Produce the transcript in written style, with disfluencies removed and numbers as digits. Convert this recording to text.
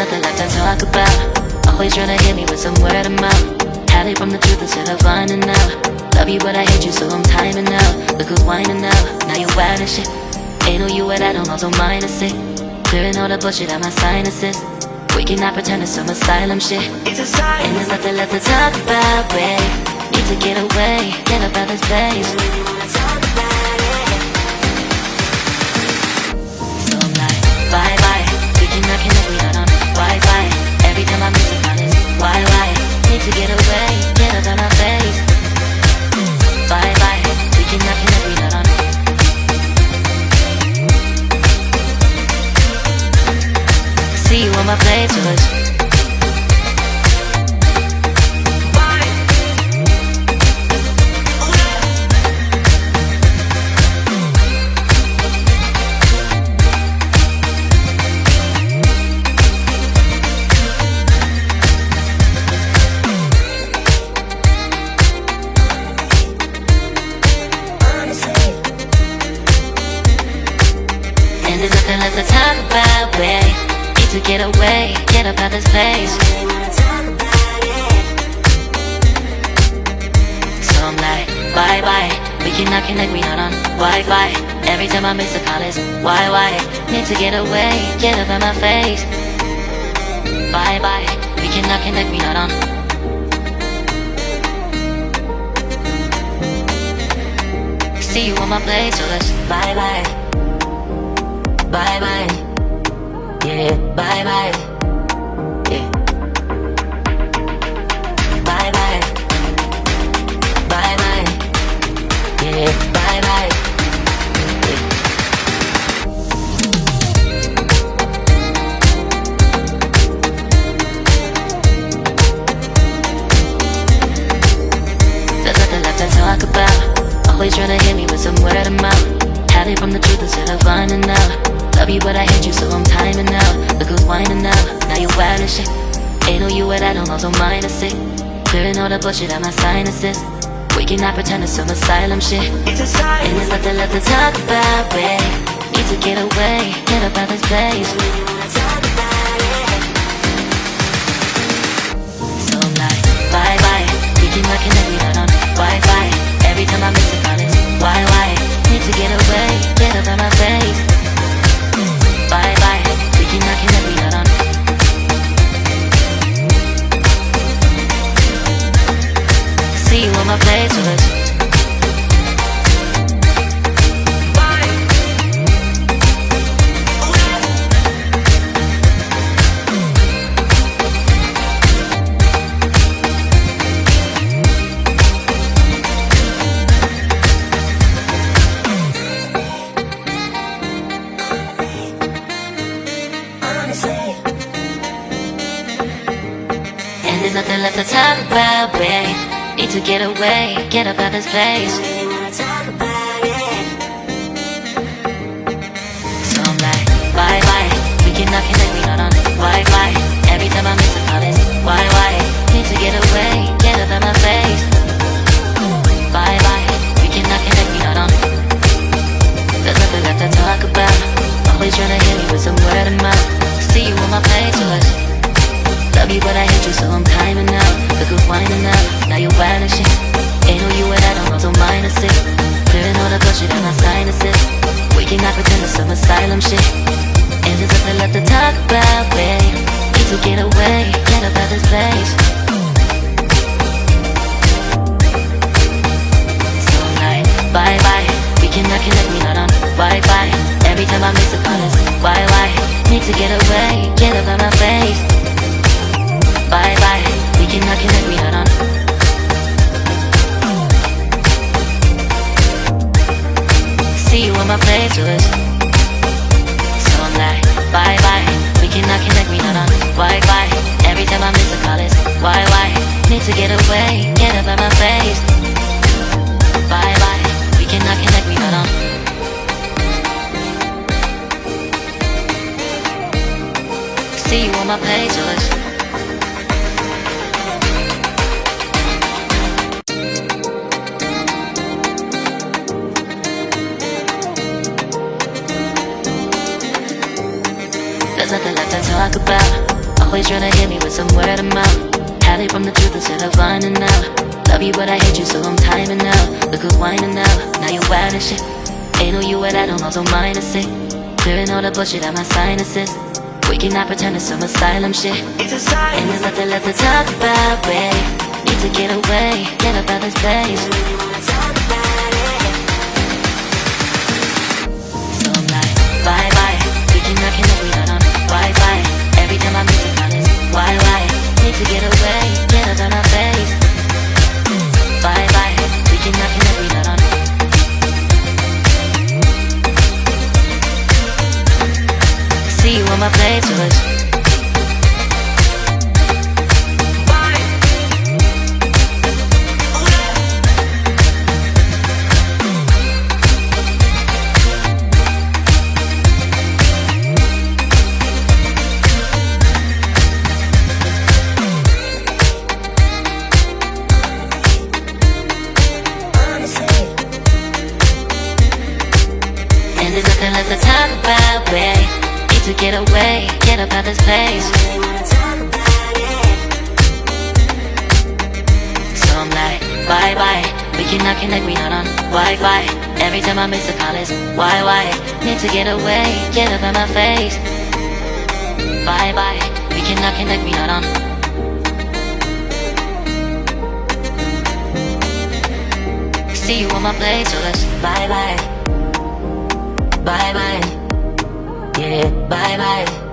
nothing left to talk about. Always trying to hit me with some word of mouth. Hide it from the truth instead of finding out. Love you but I hate you so I'm timing out. Look who's whining now, now you're wild and shit. Ain't no you at I don't also mind a sick. Clearing all the bullshit out my sinuses. We cannot pretend it's some asylum shit. And there's nothing left to talk about, babe. Need to get away, get up out this place. So I'm like, bye bye. We cannot connect, we not on Wi-Fi. Every time I miss a call it's why? Need to get away, get up out my face. Bye bye. We cannot connect, we not on. See you on my playlist. And there's nothing left to talk about, babe. To get away, get up out this place. So I'm like, bye bye. We cannot connect, we not on Wi-Fi. Every time I miss a call it's why? Need to get away, get up out my face. Bye bye. We cannot connect, we not on. See you on my place, so let's bye bye. Bye bye. Yeah, bye bye. Yeah. Bye bye. Bye bye. Yeah, bye bye. Yeah. There's nothing left to talk about. Always trying to hit me with some word of mouth. Hide it from the truth instead of finding out. Love you but I hate you so I'm timing out. Look who's whining now, now you're wild and shit. Ain't no you at I don't also mind a sick. Clearing all the bullshit out my sinuses. We cannot pretend it's some asylum shit. And there's nothing left to talk about, babe. Need to get away, get up out this place. So I'm like, bye bye. We cannot connect, we not on Wi-Fi. Every time I miss a call it's why? Need to get away, get up out my face. Bye bye, we cannot connect, we not on. See you on my playlist. And there's nothing left to talk about, babe. Need to get away, get up out this place. So I'm like, bye bye. We cannot connect, we not on Wi-Fi. Every time I miss a call it's why? Need to get away, get up out my face. Bye bye. We cannot connect, we not on. There's nothing left to talk about. Always trying to hit me with some word of mouth. See you on my playlist. Love you but I hate you so I'm timing out. Look who's whining now, now you're wild and shit. Ain't no you at I don't also mind a sick. Clearing all the bullshit out my sinuses. We cannot pretend it's some asylum shit. And there's nothing left to talk about, babe. Need to get away, get up out this place. So I'm like, bye bye. We cannot connect, we not on Wi-Fi. Every time I miss a call it's why? Need to get away, get up out my face. Bye bye, we cannot connect, we not on. See you on my playlist. So I'm like, bye bye, we cannot connect, we not on Wi-Fi. Every time I miss a call it's why? Need to get away, get up out my face. Bye bye, we cannot connect, we not on. See you on my playlist. There's nothing left to talk about. Always tryna hit me with some word of mouth. Hide it from the truth instead of finding out. Love you but I hate you so I'm timing out. Look who's whining now, now you wild and shit. Ain't no you at I don't also minus it. Clearing all the bullshit out my sinuses. We cannot pretend it's some asylum shit. It's a sign. And there's nothing left to talk about, babe. Need to get away, get up out this place. So I'm like, bye bye. We cannot connect, we not on Wi-Fi. Every time I miss a call it's why? Need to get away, get up out my face. Bye bye. We cannot connect, we not on. See you on my playlist. And there's nothing left to talk about, babe. Need to get away, get up out this place. So I'm like, bye bye. We cannot connect, we not on Wi-Fi. Every time I miss a call it's why? Need to get away, get up out my face. Bye bye. We cannot connect, we not on. See you on my place, so let's bye bye. Bye bye. Yeah, bye bye.